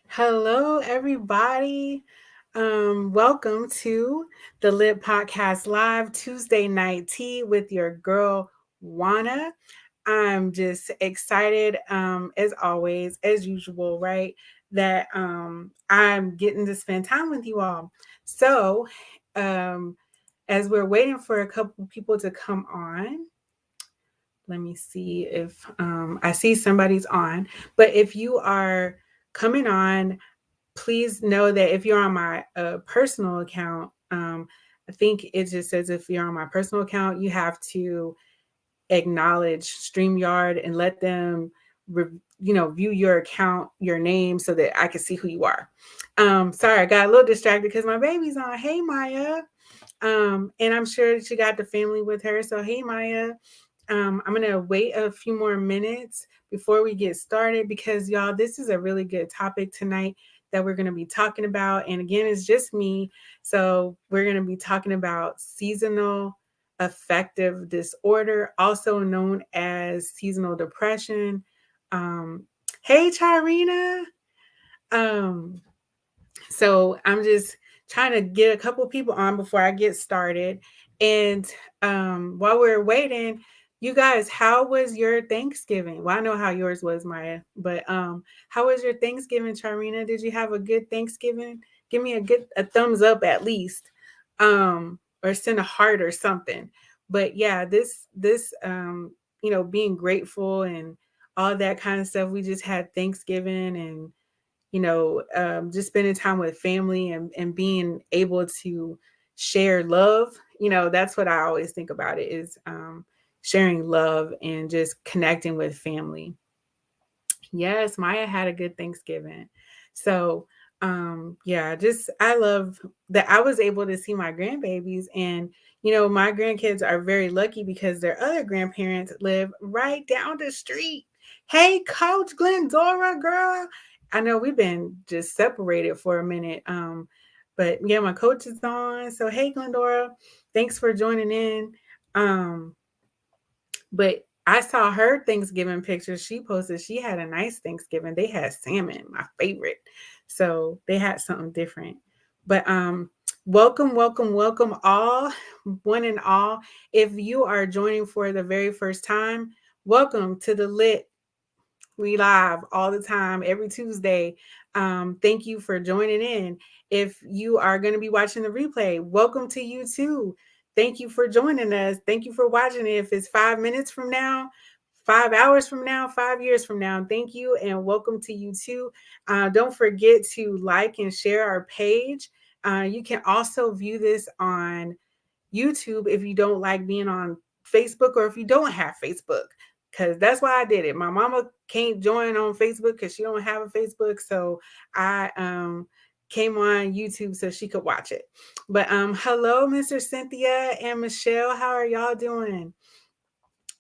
Hello, everybody. Welcome to the Lit Podcast Live Tuesday Night Tea with your girl, Juana. I'm just excited, as always, as usual, right? That I'm getting to spend time with you all. So, um, as we're waiting for a couple people to come on, let me see if I see somebody's on. But if you are coming on, please know that if you're on my personal account, I think it just says if you're on my personal account, you have to acknowledge StreamYard and let them, view your account, your name, so that I can see who you are. Sorry, I got a little distracted because my baby's on. Hey, Maya. And I'm sure that she got the family with her. So, hey, Maya. I'm going to wait a few more minutes before we get started because, y'all, this is a really good topic tonight that we're going to be talking about. And again, it's just me. So, we're going to be talking about seasonal affective disorder, also known as seasonal depression. Um, hey, Charina. Um, so I'm just trying to get a couple people on before I get started. And while we're waiting, you guys, how was your Thanksgiving? Well, I know how yours was, Maya, but how was your Thanksgiving, Charina? Did you have a good Thanksgiving? Give me a thumbs up at least, or send a heart or something. But yeah, this being grateful and all that kind of stuff. We just had Thanksgiving and just spending time with family and being able to share love. That's what I always think about it is sharing love and just connecting with family. Yes, Maya had a good Thanksgiving. So, yeah, just I love that I was able to see my grandbabies and my grandkids are very lucky because their other grandparents live right down the street. Hey, Coach Glendora, girl. I know we've been just separated for a minute. But yeah, my coach is on. So hey, Glendora, thanks for joining in. Um, but I saw her Thanksgiving pictures she posted. She had a nice Thanksgiving. They had salmon, my favorite. So they had something different. But welcome, welcome, welcome all, one and all. If you are joining for the very first time, welcome to the Lit. We live all the time, every Tuesday. Thank you for joining in. If you are going to be watching the replay, welcome to you too. Thank you for joining us. Thank you for watching it. If it's 5 minutes from now, 5 hours from now, 5 years from now, thank you and welcome to you too. Don't forget to like and share our page. You can also view this on YouTube if you don't like being on Facebook or if you don't have Facebook. Cause that's why I did it. My mama can't join on Facebook because she don't have a Facebook. So I came on YouTube so she could watch it. But hello, Mr. Cynthia and Michelle. How are y'all doing?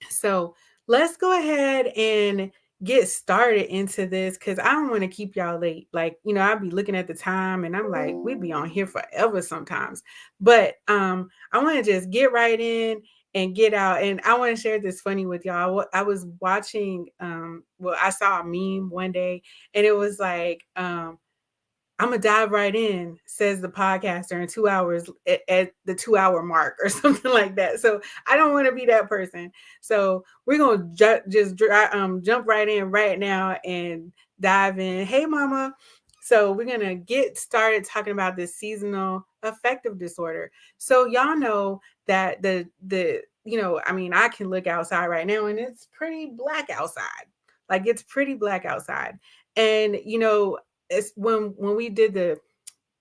So let's go ahead and get started into this because I don't want to keep y'all late. Like, I'll be looking at the time and I'm like, we'd be on here forever sometimes. But I want to just get right in and get out. And I want to share this funny with y'all. I was watching, I saw a meme one day and it was like, I'm gonna dive right in, says the podcaster in 2 hours at the 2 hour mark or something like that. So I don't want to be that person. So we're gonna jump right in right now and dive in. Hey, mama. So we're gonna get started talking about this seasonal affective disorder. So y'all know that I can look outside right now and it's pretty black outside. Like it's pretty black outside. And it's when we did the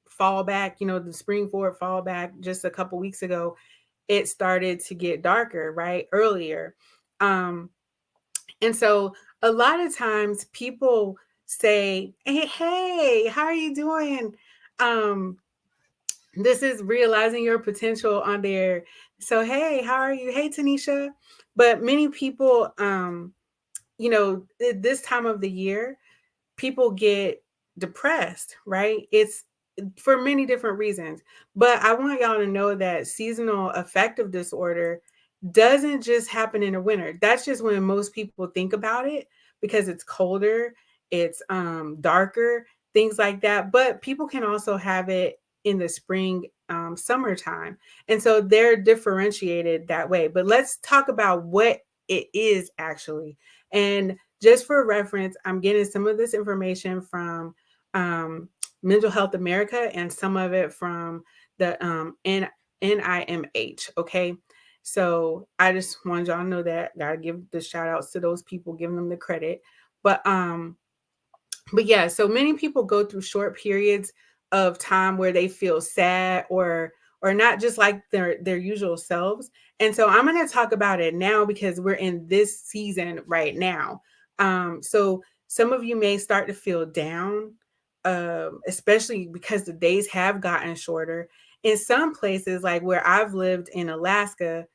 fall back, the spring forward fall back just a couple weeks ago, it started to get darker, right? Earlier. Um, and so a lot of times people say, hey, how are you doing? Um, this is realizing your potential on there. So, hey, how are you? Hey, Tanisha. But many people, this time of the year, people get depressed, right? It's for many different reasons. But I want y'all to know that seasonal affective disorder doesn't just happen in the winter. That's just when most people think about it because it's colder, it's darker. things like that. But people can also have it in the spring, summertime. And so they're differentiated that way. But let's talk about what it is actually. And just for reference, I'm getting some of this information from um, Mental Health America and some of it from the NIMH. Okay. So I just wanted y'all to know that. Gotta give the shout outs to those people, giving them the credit. But but yeah, so many people go through short periods of time where they feel sad or not just like their usual selves. And so I'm going to talk about it now because we're in this season right now. So some of you may start to feel down, especially because the days have gotten shorter. In some places, like where I've lived in Alaska,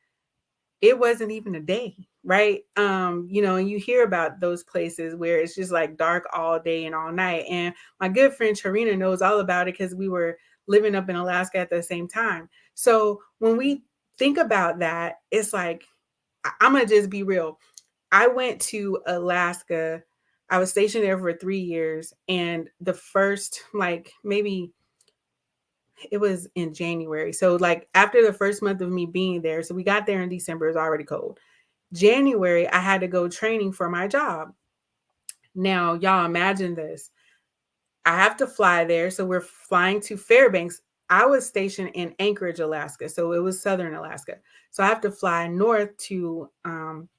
it wasn't even a day, right? And you hear about those places where it's just like dark all day and all night. And my good friend Charina knows all about it because we were living up in Alaska at the same time. So when we think about that, it's like I'm gonna just be real. I went to Alaska. I was stationed there for 3 years, and the first like maybe it was in January. So like after the first month of me being there, so we got there in December, it was already cold. January, I had to go training for my job. Now, y'all imagine this. I have to fly there. So we're flying to Fairbanks. I was stationed in Anchorage, Alaska. So it was southern Alaska. So I have to fly north to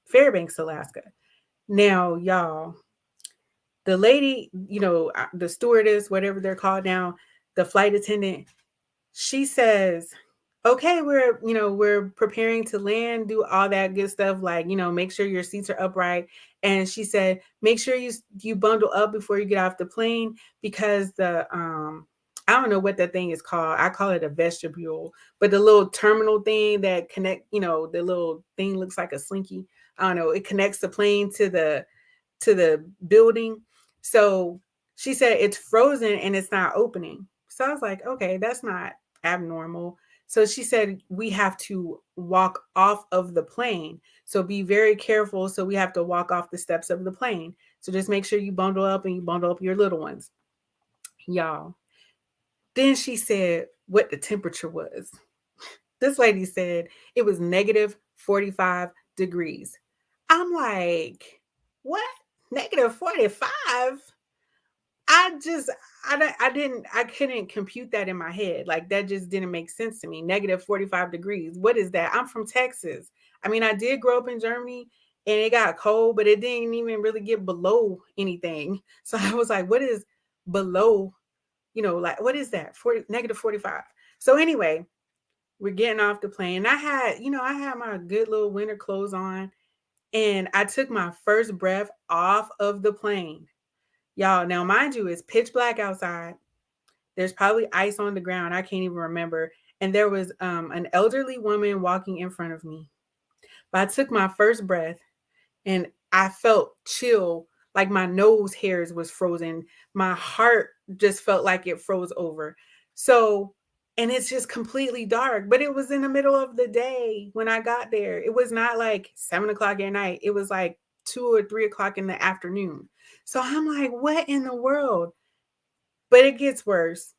Fairbanks, Alaska. Now, y'all, the lady, the stewardess, whatever they're called now, the flight attendant, she says, okay, we're preparing to land, do all that good stuff, like, make sure your seats are upright. And she said, make sure you bundle up before you get off the plane, because the I don't know what that thing is called. I call it a vestibule, but the little terminal thing that connect, the little thing looks like a slinky. I don't know, it connects the plane to the building. So she said it's frozen and it's not opening. So I was like, okay, that's not abnormal. So she said we have to walk off of the plane. So be very careful. So we have to walk off the steps of the plane. So just make sure you bundle up and you bundle up your little ones. Y'all. Then she said what the temperature was. This lady said it was negative 45 degrees. I'm like, what? Negative 45? I just I couldn't compute that in my head. Like that just didn't make sense to me. Negative 45 degrees. What is that? I'm from Texas. I mean, I did grow up in Germany and it got cold, but it didn't even really get below anything. So I was like, what is below, like what is that? 40 negative 45. So anyway, we're getting off the plane. I had my good little winter clothes on, and I took my first breath off of the plane. Y'all, now mind you, it's pitch black outside. There's probably ice on the ground. I can't even remember. And there was an elderly woman walking in front of me. But I took my first breath and I felt chill, like my nose hairs was frozen. My heart just felt like it froze over. So, and it's just completely dark, but it was in the middle of the day when I got there. It was not like 7 o'clock at night. It was like 2 or 3 o'clock in the afternoon. So I'm like, what in the world? But it gets worse.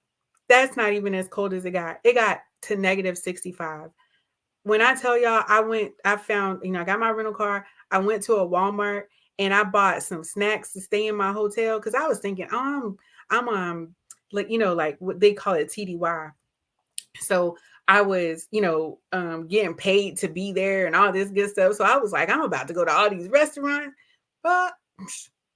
That's not even as cold as it got. It got to negative 65. When I tell y'all, I found, I got my rental car. I went to a Walmart and I bought some snacks to stay in my hotel because I was thinking, I'm like, like what they call it TDY. So I was, getting paid to be there and all this good stuff. So I was like, I'm about to go to all these restaurants. But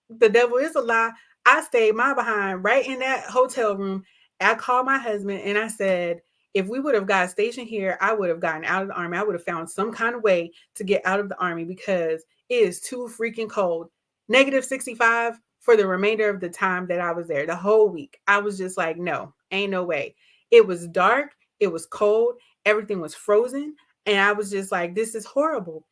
the devil is a lie. I stayed my behind right in that hotel room. I called my husband and I said, if we would have got stationed here, I would have gotten out of the army. I would have found some kind of way to get out of the army because it is too freaking cold. Negative 65 for the remainder of the time that I was there, the whole week. I was just like, no, ain't no way. It was dark. It was cold. Everything was frozen. And I was just like, this is horrible.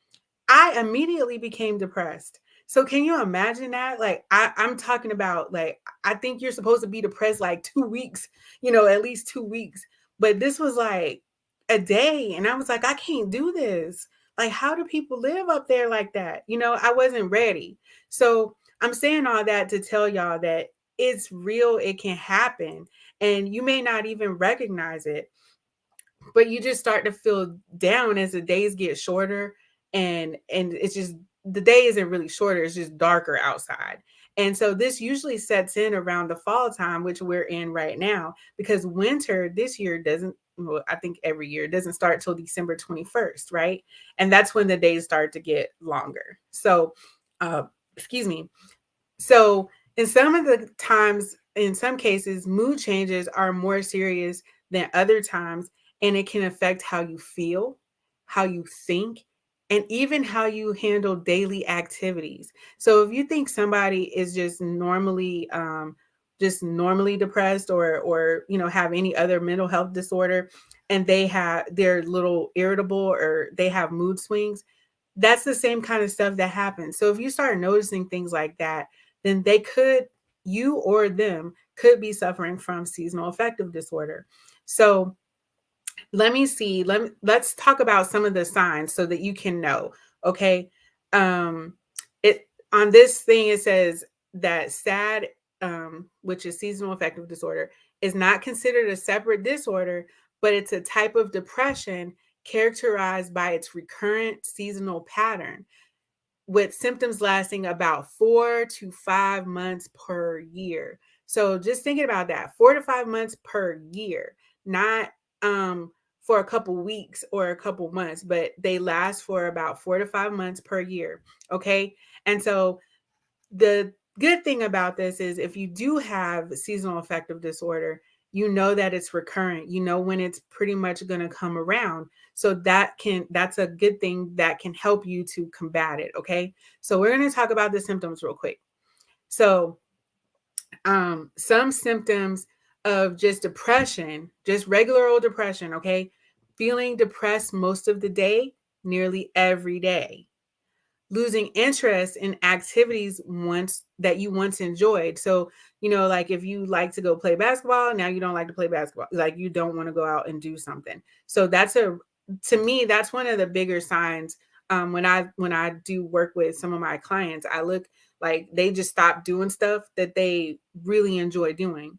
I immediately became depressed. So can you imagine that? Like I'm talking about, like, I think you're supposed to be depressed like 2 weeks, at least 2 weeks. But this was like a day. And I was like, I can't do this. Like, how do people live up there like that? I wasn't ready. So I'm saying all that to tell y'all that it's real, it can happen, and you may not even recognize it, but you just start to feel down as the days get shorter, and it's just, the day isn't really shorter, it's just darker outside. And so this usually sets in around the fall time, which we're in right now, because winter this year doesn't, well, I think every year, it doesn't start till December 21st, right? And that's when the days start to get longer. So uh excuse me. So, in some of the times, in some cases, mood changes are more serious than other times, and it can affect how you feel, how you think, and even how you handle daily activities. So, if you think somebody is just normally depressed, or have any other mental health disorder, and they're a little irritable, or they have mood swings, that's the same kind of stuff that happens. So if you start noticing things like that, then you or them could be suffering from seasonal affective disorder. So let me see. Let's talk about some of the signs so that you can know. Okay. Um, it on this thing it says that SAD, which is seasonal affective disorder, is not considered a separate disorder, but it's a type of depression characterized by its recurrent seasonal pattern, with symptoms lasting about 4 to 5 months per year. So just thinking about that, 4 to 5 months per year, not for a couple weeks or a couple months, but they last for about 4 to 5 months per year. Okay. And so the good thing about this is, if you do have seasonal affective disorder, you know that it's recurrent. You know when it's pretty much going to come around. So that's a good thing that can help you to combat it. Okay. So we're going to talk about the symptoms real quick. So some symptoms of just depression, just regular old depression. Okay. Feeling depressed most of the day, nearly every day. Losing interest in activities you once enjoyed. So, like if you like to go play basketball, now you don't like to play basketball. Like you don't want to go out and do something. So to me, that's one of the bigger signs. When I do work with some of my clients, I look like they just stop doing stuff that they really enjoy doing.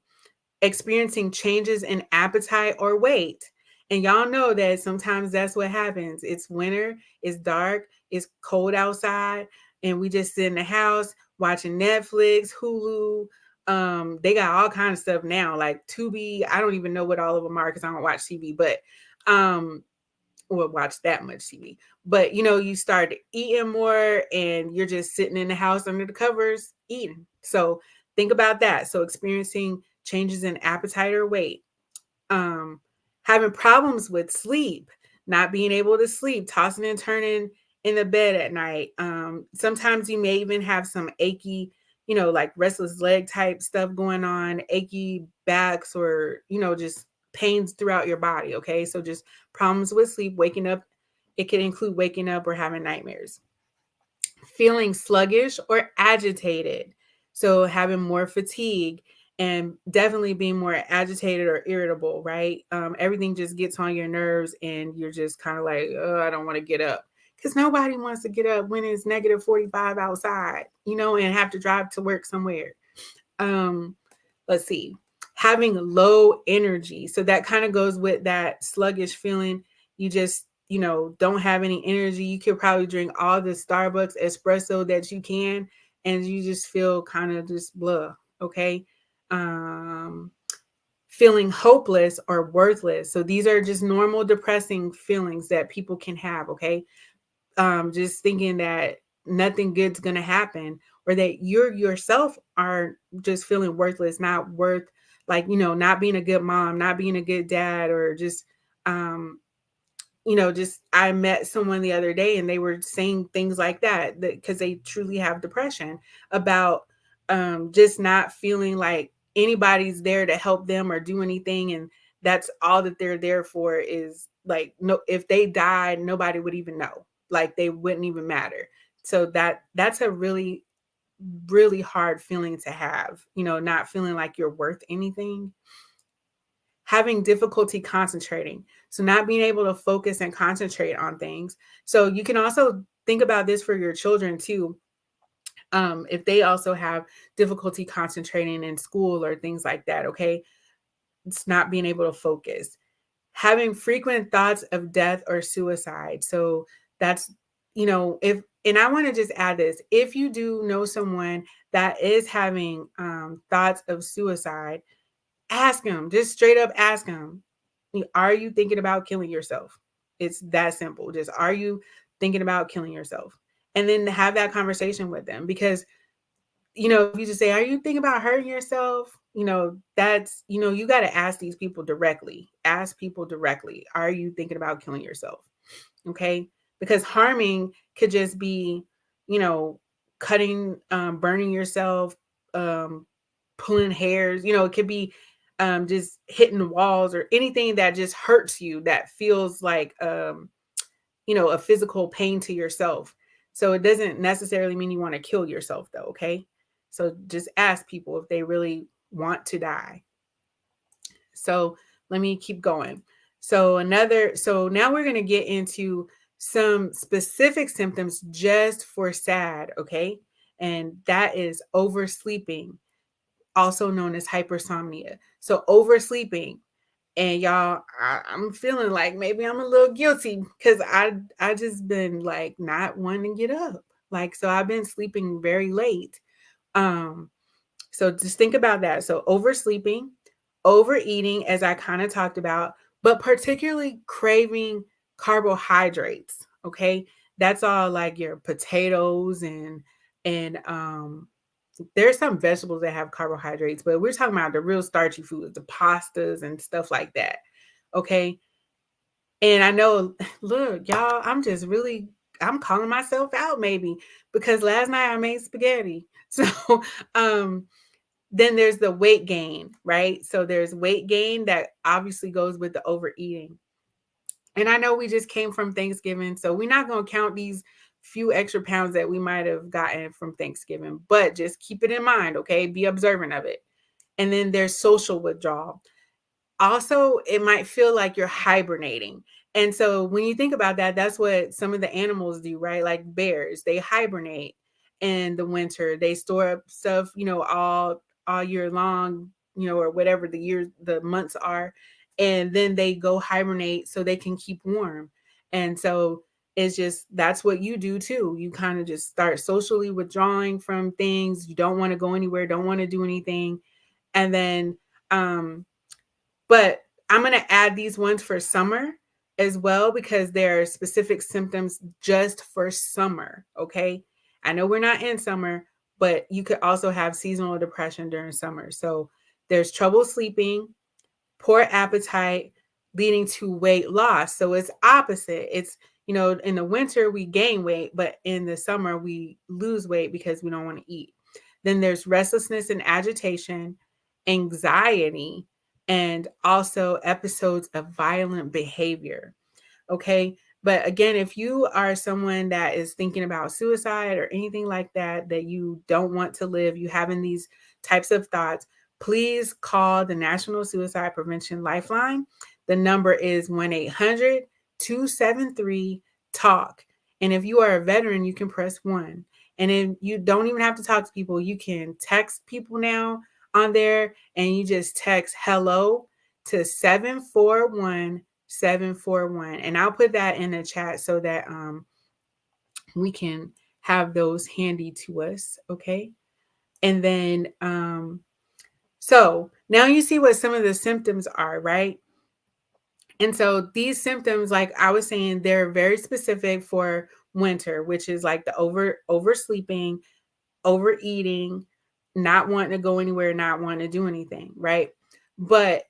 Experiencing changes in appetite or weight. And y'all know that sometimes that's what happens. It's winter, it's dark, it's cold outside, and we just sit in the house watching Netflix, Hulu. They got all kinds of stuff now, like Tubi. I don't even know what all of them are because I don't watch TV, but or watch that much TV. But you start eating more, and you're just sitting in the house under the covers eating. So think about that. So experiencing changes in appetite or weight, um, having problems with sleep, not being able to sleep, tossing and turning in the bed at night. Sometimes you may even have some achy, like restless leg type stuff going on, achy backs, or, just pains throughout your body. Okay. So just problems with sleep, waking up. It can include waking up or having nightmares. Feeling sluggish or agitated. So having more fatigue, and definitely being more agitated or irritable, right? Everything just gets on your nerves, and you're just kind of like, oh, I don't want to get up. Because nobody wants to get up when it's negative 45 outside, and have to drive to work somewhere. Um, let's see, having low energy. So that kind of goes with that sluggish feeling. You just, don't have any energy. You could probably drink all the Starbucks espresso that you can, and you just feel kind of just blah. Okay. Um, feeling hopeless or worthless. So these are just normal depressing feelings that people can have. Okay. Just thinking that nothing good's going to happen, or that you yourself are just feeling worthless, not worth, like, not being a good mom, not being a good dad, or just, um, just, I met someone the other day, and they were saying things like that because they truly have depression, about just not feeling like anybody's there to help them or do anything. And that's all that they're there for, is like, no, if they died, nobody would even know, like they wouldn't even matter. So that's a really, really hard feeling to have, not feeling like you're worth anything. Having difficulty concentrating. So not being able to focus and concentrate on things. So you can also think about this for your children too. If they also have difficulty concentrating in school or things like that, okay, it's not being able to focus. Having frequent thoughts of death or suicide. So that's, if, and I want to just add this, if you do know someone that is having thoughts of suicide, ask them, just straight up ask them, are you thinking about killing yourself? It's that simple. Just, are you thinking about killing yourself? And then have that conversation with them, because if you just say, are you thinking about hurting yourself? That's, you got to ask these people directly. Ask people directly, are you thinking about killing yourself? Okay. Because harming could just be, you know, cutting, burning yourself, um, pulling hairs, it could be just hitting walls or anything that just hurts you, that feels like, a physical pain to yourself. So it doesn't necessarily mean you want to kill yourself, though. Okay. So just ask people if they really want to die. So let me keep going. So now we're going to get into some specific symptoms just for SAD. Okay. And that is oversleeping, also known as hypersomnia. So oversleeping, and y'all, I'm feeling like maybe I'm a little guilty, because I just been like not wanting to get up. Like, so I've been sleeping very late. Um, so just think about that. So oversleeping, overeating, as I kind of talked about, but particularly craving carbohydrates. Okay. That's all like your potatoes and there's some vegetables that have carbohydrates, but we're talking about the real starchy foods, the pastas and stuff like that. Okay. And I know, look, y'all, I'm calling myself out maybe, because last night I made spaghetti. So, um, then there's the weight gain, right? So there's weight gain that obviously goes with the overeating. And I know we just came from Thanksgiving, so we're not going to count these few extra pounds that we might have gotten from Thanksgiving, but just keep it in mind, okay? Be observant of it. And then there's social withdrawal. Also, it might feel like you're hibernating. And so when you think about that, that's what some of the animals do, right? Like bears, they hibernate in the winter. They store up stuff, all year long, or whatever the months are, and then they go hibernate so they can keep warm. And so it's just, that's what you do too. You kind of just start socially withdrawing from things. You don't want to go anywhere, don't want to do anything. And then um but I'm going to add these ones for summer as well, because there are specific symptoms just for summer. Okay. I know we're not in summer, but you could also have seasonal depression during summer. So there's trouble sleeping, poor appetite, leading to weight loss. So it's opposite. It's, in the winter we gain weight, but in the summer we lose weight because we don't want to eat. Then there's restlessness and agitation, anxiety, and also episodes of violent behavior. Okay. But again, if you are someone that is thinking about suicide or anything like that, that you don't want to live, you having these types of thoughts, please call the National Suicide Prevention Lifeline. The number is 1-800-273-TALK. And if you are a veteran, you can press 1. And then you don't even have to talk to people. You can text people now on there, and you just text hello to 741-741. And I'll put that in the chat so that we can have those handy to us. Okay. And then so now you see what some of the symptoms are, right? And so these symptoms, like I was saying, they're very specific for winter, which is like the oversleeping, overeating, not wanting to go anywhere, not wanting to do anything, right? But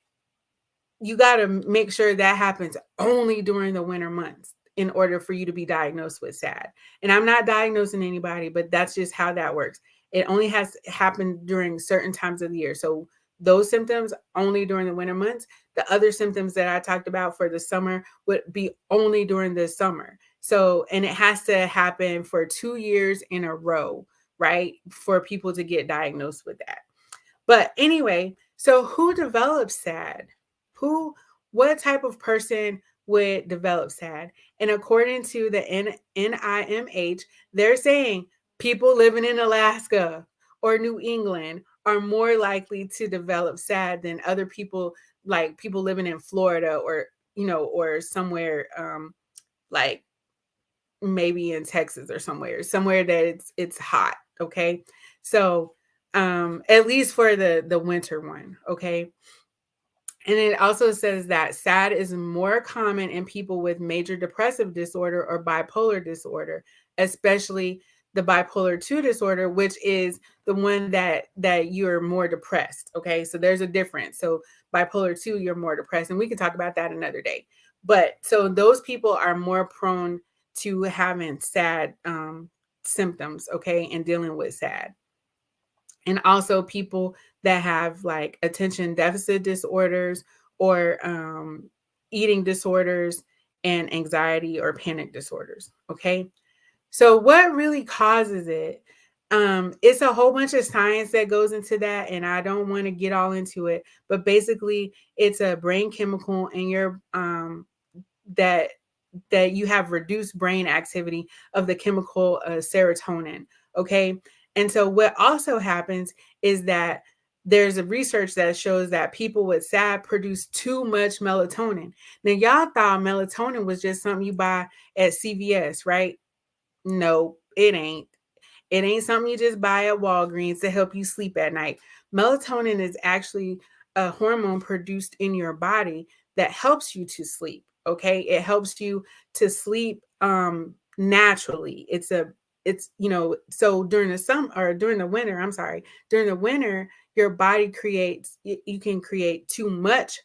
you got to make sure that happens only during the winter months in order for you to be diagnosed with SAD. And I'm not diagnosing anybody, but that's just how that works. It only has happened during certain times of the year. So those symptoms only during the winter months. The other symptoms that I talked about for the summer would be only during the summer. So, and it has to happen for 2 years in a row, right? For people to get diagnosed with that. But anyway, so who develops SAD? What type of person would develop SAD? And according to the NIMH, they're saying People living in Alaska or New England are more likely to develop SAD than other people, like people living in Florida or, or somewhere like maybe in Texas or somewhere that it's hot. Okay. So at least for the winter one. Okay. And it also says that SAD is more common in people with major depressive disorder or bipolar disorder, especially the bipolar 2 disorder, which is the one that you're more depressed. Okay. So there's a difference. So bipolar 2, you're more depressed. And we can talk about that another day. But so those people are more prone to having SAD symptoms, okay, and dealing with SAD. And also people that have like attention deficit disorders or eating disorders and anxiety or panic disorders. Okay. So what really causes it? It's a whole bunch of science that goes into that, and I don't want to get all into it, but basically it's a brain chemical in your that you have reduced brain activity of the chemical serotonin. Okay. And so what also happens is that there's a research that shows that people with SAD produce too much melatonin. Now, y'all thought melatonin was just something you buy at CVS, right? No, it ain't. It ain't something you just buy at Walgreens to help you sleep at night. Melatonin is actually a hormone produced in your body that helps you to sleep. Okay. It helps you to sleep naturally. So during the summer or during the winter, I'm sorry, during the winter, your body you can create too much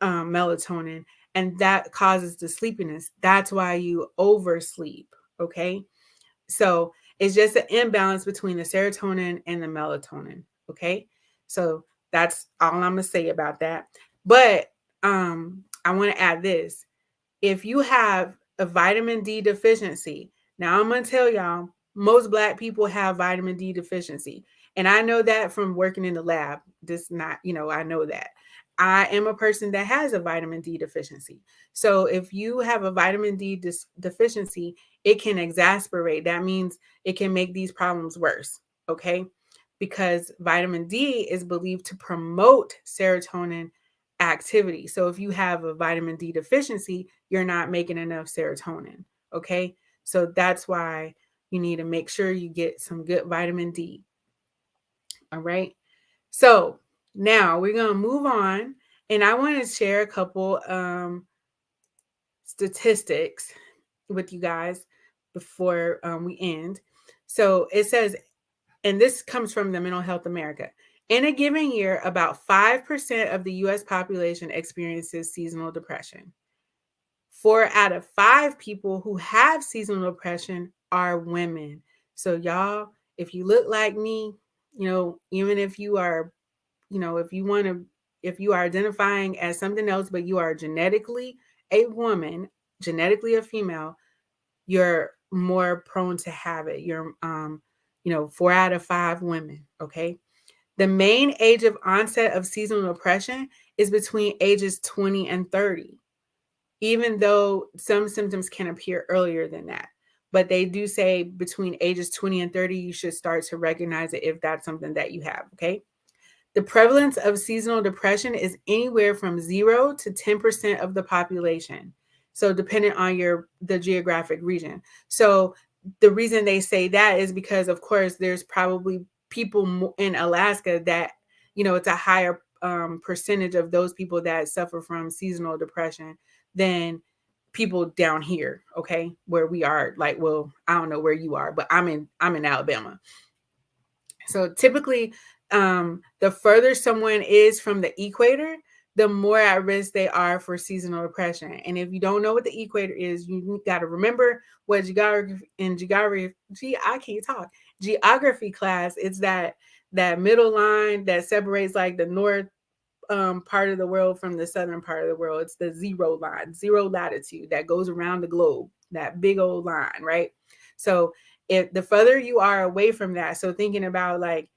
melatonin, and that causes the sleepiness. That's why you oversleep. Okay. So it's just an imbalance between the serotonin and the melatonin. Okay. So that's all I'm going to say about that. But I want to add this. If you have a vitamin D deficiency, now I'm going to tell y'all, most Black people have vitamin D deficiency. And I know that from working in the lab. This not, I know that. I am a person that has a vitamin D deficiency. So if you have a vitamin D deficiency, it can exacerbate. That means it can make these problems worse. Okay. Because vitamin D is believed to promote serotonin activity. So if you have a vitamin D deficiency, you're not making enough serotonin. Okay. So that's why you need to make sure you get some good vitamin D. All right. So now we're going to move on. And I want to share a couple statistics with you guys before we end. So it says, and this comes from the Mental Health America. In a given year, about 5% of the US population experiences seasonal depression. 4 out of 5 people who have seasonal depression are women. So, y'all, if you look like me, even if you are, if you are identifying as something else, but you are genetically a woman, genetically a female, you're more prone to have it. You're, 4 out of 5 women. Okay. The main age of onset of seasonal depression is between ages 20 and 30, even though some symptoms can appear earlier than that. But they do say between ages 20 and 30, you should start to recognize it if that's something that you have. Okay. The prevalence of seasonal depression is anywhere from 0 to 10% of the population. So depending on the geographic region. So the reason they say that is because, of course, there's probably people in Alaska that, it's a higher percentage of those people that suffer from seasonal depression than people down here. Okay. Where we are, like, well, I don't know where you are, but I'm in Alabama. So typically, the further someone is from the equator, the more at risk they are for seasonal depression. And if you don't know what the equator is, you got to remember what geography class. It's that middle line that separates like the north part of the world from the southern part of the world. It's the zero line, zero latitude that goes around the globe, that big old line, right? So if the further you are away from that, so thinking about like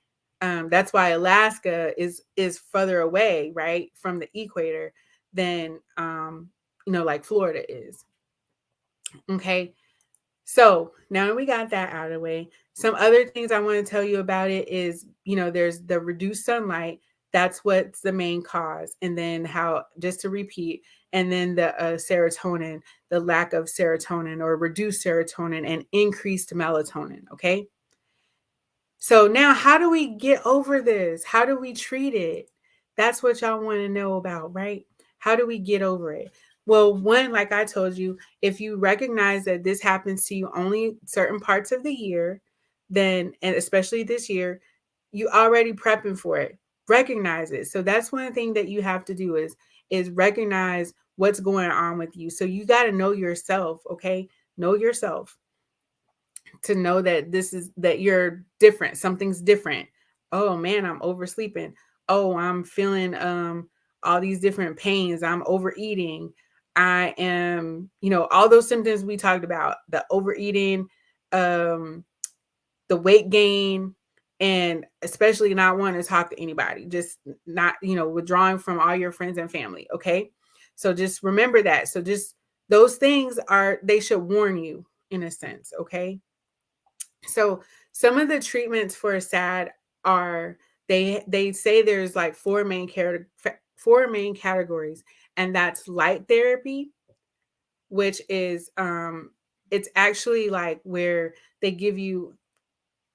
that's why Alaska is further away, right, from the equator than like Florida is. Okay. So now we got that out of the way. Some other things I want to tell you about it is, there's the reduced sunlight. That's what's the main cause. And then how, just to repeat, and then the serotonin, the lack of serotonin or reduced serotonin and increased melatonin. Okay. So now, how do we get over this? How do we treat it? That's what y'all want to know about, right? How do we get over it? Well, one, like I told you, if you recognize that this happens to you only certain parts of the year, then, and especially this year, you already prepping for it. Recognize it. So that's one thing that you have to do is recognize what's going on with you. So you got to know yourself, okay? Know yourself to know that that you're different. Something's different. Oh man, I'm oversleeping. Oh, I'm feeling all these different pains. I'm overeating. I am, all those symptoms we talked about, the overeating, um, the weight gain, and especially not wanting to talk to anybody, just not, withdrawing from all your friends and family. Okay. So just remember that. So just those things they should warn you in a sense. Okay. So some of the treatments for SAD are, they say there's like four main categories, and that's light therapy, which is it's actually like where they give you,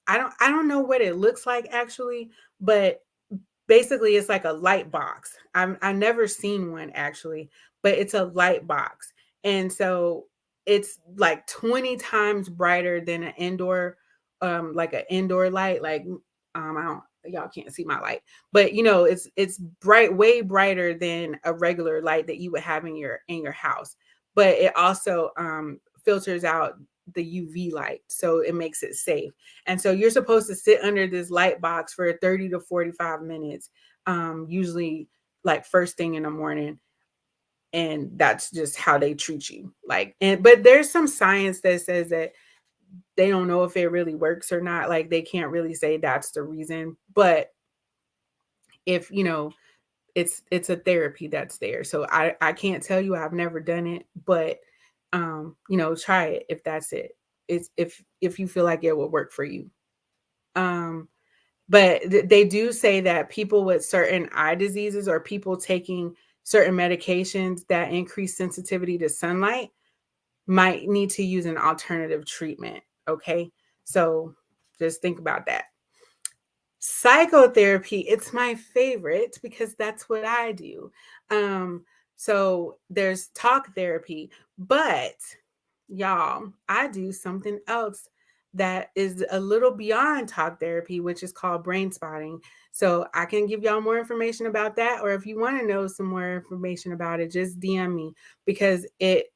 I don't know what it looks like actually, but basically it's like a light box. I've never seen one actually, but it's a light box. And so it's like 20 times brighter than an indoor, like an indoor light. Like, I don't, y'all can't see my light, but it's bright, way brighter than a regular light that you would have in your house. But it also filters out the UV light, so it makes it safe. And so you're supposed to sit under this light box for 30 to 45 minutes, usually like first thing in the morning. And that's just how they treat you. But there's some science that says that they don't know if it really works or not. Like they can't really say that's the reason. But if, it's a therapy that's there. So I can't tell you, I've never done it, but try it if that's it. It's if you feel like it will work for you. Um, but they do say that people with certain eye diseases or people taking certain medications that increase sensitivity to sunlight might need to use an alternative treatment. Okay. So just think about that. Psychotherapy, it's my favorite because that's what I do. Um, so there's talk therapy, but y'all, I do something else that is a little beyond talk therapy, which is called brain spotting. So I can give y'all more information about that, or if you want to know some more information about it, just DM me, because it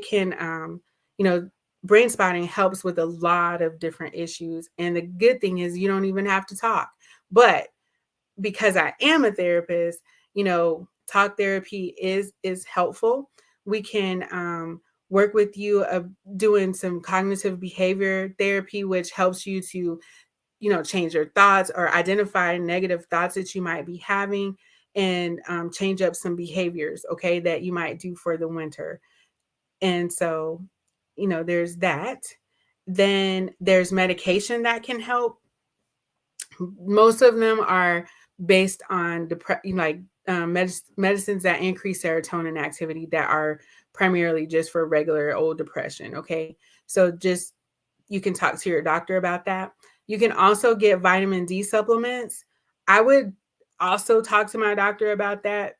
can you know brain spotting helps with a lot of different issues. And the good thing is you don't even have to talk. But because I am a therapist, talk therapy is helpful. We can work with you doing some cognitive behavior therapy, which helps you to, change your thoughts or identify negative thoughts that you might be having, and change up some behaviors, okay, that you might do for the winter. And so, there's that. Then there's medication that can help. Most of them are based on medicines that increase serotonin activity that are primarily just for regular old depression. Okay. So just, you can talk to your doctor about that. You can also get vitamin D supplements. I would also talk to my doctor about that,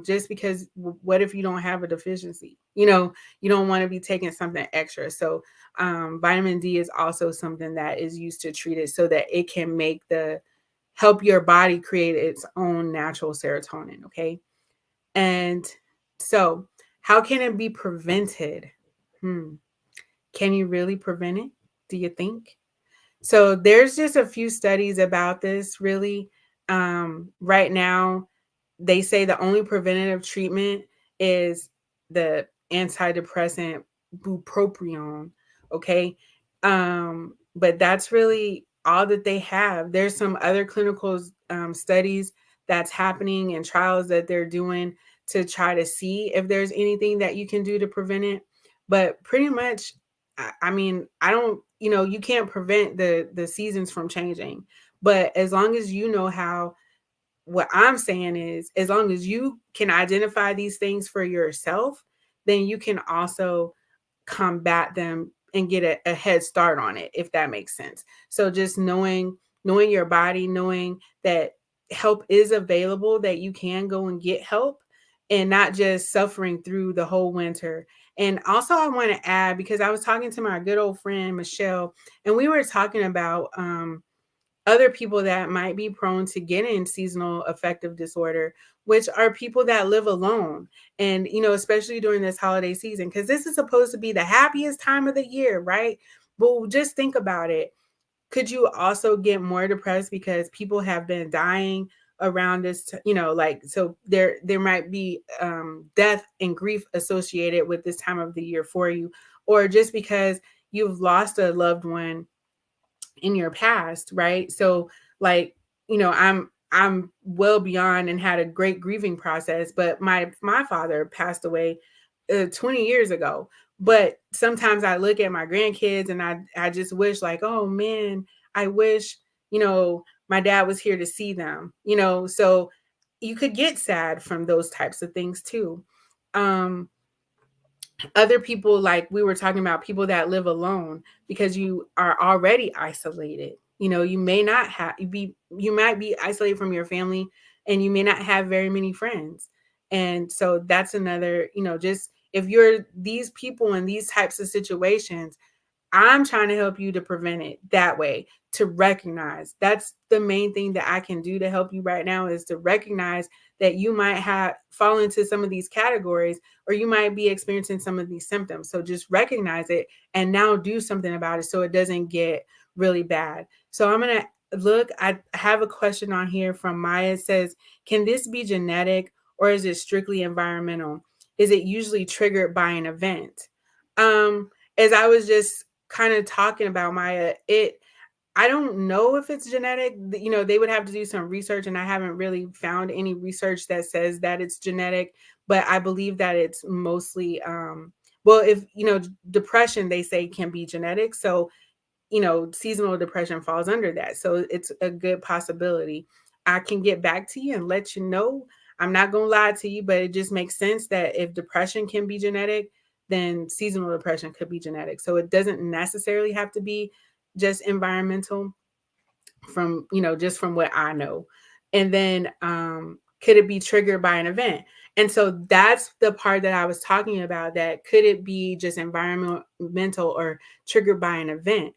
just because what if you don't have a deficiency? You don't want to be taking something extra. So vitamin D is also something that is used to treat it, so that it can help your body create its own natural serotonin. Okay. And so, how can it be prevented? Can you really prevent it? Do you think? So there's just a few studies about this, really. Right now, they say the only preventative treatment is the antidepressant bupropion. Okay. But that's really all that they have. There's some other clinical studies that's happening and trials that they're doing to try to see if there's anything that you can do to prevent it. But pretty much, I mean, I don't you can't prevent the seasons from changing, but as long as you know how, what I'm saying is, as long as you can identify these things for yourself, then you can also combat them and get a head start on it, if that makes sense. So just knowing your body, knowing that help is available, that you can go and get help, and not just suffering through the whole winter. And also I want to add, because I was talking to my good old friend Michelle, and we were talking about other people that might be prone to getting seasonal affective disorder, which are people that live alone. And, especially during this holiday season, because this is supposed to be the happiest time of the year, right? But just think about it. Could you also get more depressed because people have been dying around this, like, so there might be death and grief associated with this time of the year for you, or just because you've lost a loved one in your past, right? So like, I'm well beyond and had a great grieving process, but my father passed away 20 years ago. But sometimes I look at my grandkids and I just wish, like, oh man, I wish, my dad was here to see them, so you could get sad from those types of things too. um Other people, like we were talking about, people that live alone because you are already isolated. You may not have you might be isolated from your family, and you may not have very many friends. And so that's another, just if you're these people in these types of situations, I'm trying to help you to prevent it that way, to recognize. That's the main thing that I can do to help you right now, is to recognize that you might have fall into some of these categories, or you might be experiencing some of these symptoms. So just recognize it and now do something about it so it doesn't get really bad. So I'm going to look, I have a question on here from Maya. It says, can this be genetic or is it strictly environmental? Is it usually triggered by an event? As I was just kind of talking about, Maya, I don't know if it's genetic. They would have to do some research, and I haven't really found any research that says that it's genetic, but I believe that it's mostly well, if depression, they say, can be genetic. So seasonal depression falls under that. So it's a good possibility. I can get back to you and let you know. I'm not going to lie to you, but it just makes sense that if depression can be genetic, then seasonal depression could be genetic. So it doesn't necessarily have to be just environmental, from, just from what I know. And then could it be triggered by an event? And so that's the part that I was talking about, that could it be just environmental or triggered by an event?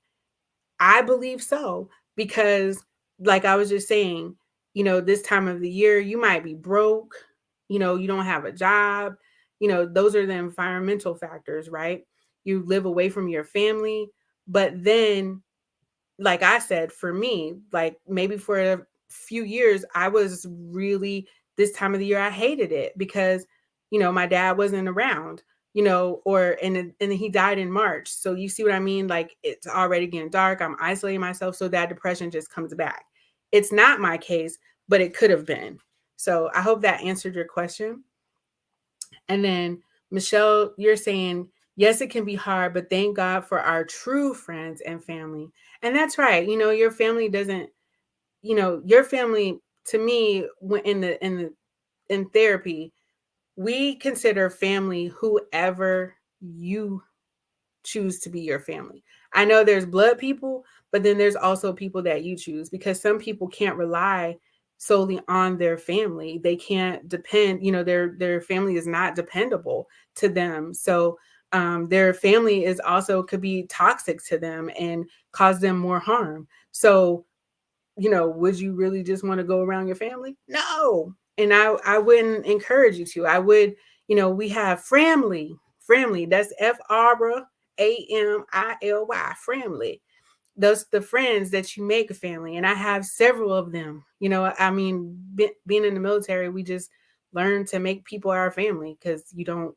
I believe so, because like I was just saying, this time of the year, you might be broke, you don't have a job, those are the environmental factors, right? You live away from your family, but then, like I said, for me, like maybe for a few years, I was really, this time of the year, I hated it because, my dad wasn't around, and he died in March. So you see what I mean? Like, it's already getting dark. I'm isolating myself. So that depression just comes back. It's not my case, but it could have been. So I hope that answered your question. And then, Michelle, you're saying, yes, it can be hard, but thank God for our true friends and family. And that's right. Your family doesn't, your family, to me, in therapy, we consider family whoever you choose to be your family. I know there's blood people, but then there's also people that you choose, because some people can't rely solely on their family. They can't depend, their family is not dependable to them. So their family is also could be toxic to them and cause them more harm. So would you really just want to go around your family? No. And I wouldn't encourage you to. I would, we have family. That's Family, family. Those the friends that you make a family. And I have several of them. I mean, being in the military, we just learn to make people our family, because you don't,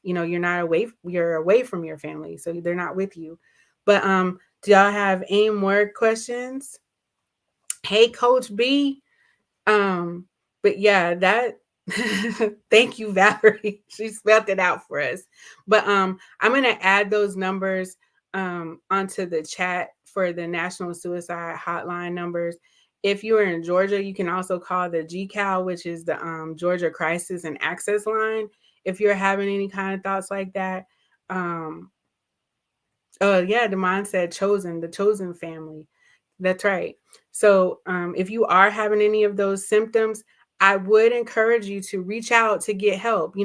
you're away from your family. So they're not with you. But do y'all have any more questions? Hey, Coach B. Um, but yeah, that thank you, Valerie. She spelled it out for us. But I'm gonna add those numbers onto the chat for the National Suicide Hotline numbers. If you're in Georgia, you can also call the GCAL, which is the Georgia Crisis and Access Line. If you're having any kind of thoughts like that, um, oh yeah, the mindset chosen, the chosen family. That's right. So if you are having any of those symptoms, I would encourage you to reach out to get help.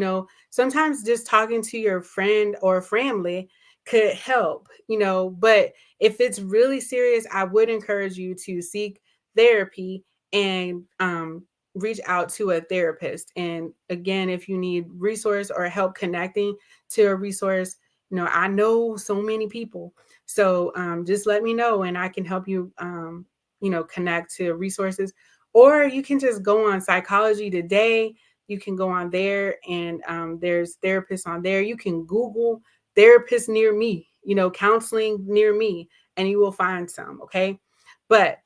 Sometimes just talking to your friend or family could help, but if it's really serious, I would encourage you to seek therapy and reach out to a therapist. And again, if you need resource or help connecting to a resource, I know so many people. So just let me know and I can help you, connect to resources. Or you can just go on Psychology Today. You can go on there and there's therapists on there. You can Google therapists near me, counseling near me, and you will find some. Okay. But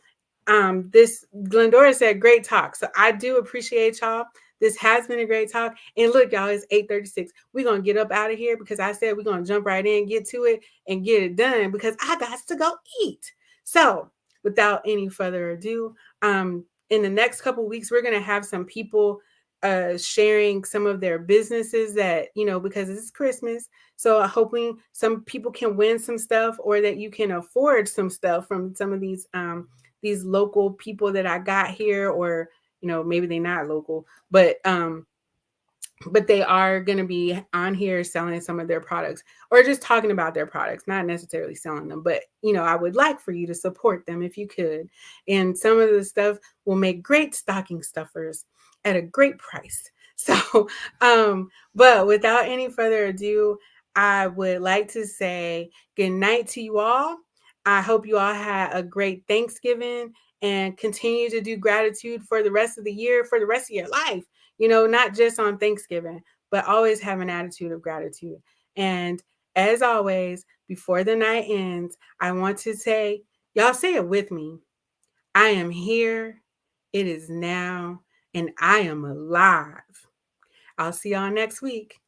this Glendora said, great talk. So I do appreciate y'all. This has been a great talk. And look, y'all, it's 8:36. We're gonna get up out of here because I said we're gonna jump right in, get to it, and get it done because I got to go eat. So without any further ado, in the next couple weeks, we're gonna have some people sharing some of their businesses that, because it's Christmas. So hoping some people can win some stuff or that you can afford some stuff from some of these local people that I got here, or maybe they're not local, but they are going to be on here selling some of their products or just talking about their products, not necessarily selling them. But I would like for you to support them if you could. And some of the stuff will make great stocking stuffers at a great price. So but without any further ado, I would like to say good night to you all. I hope you all had a great Thanksgiving and continue to do gratitude for the rest of the year, for the rest of your life, not just on Thanksgiving, but always have an attitude of gratitude. And as always, before the night ends, I want to say, y'all say it with me. I am here. It is now, and I am alive. I'll see y'all next week.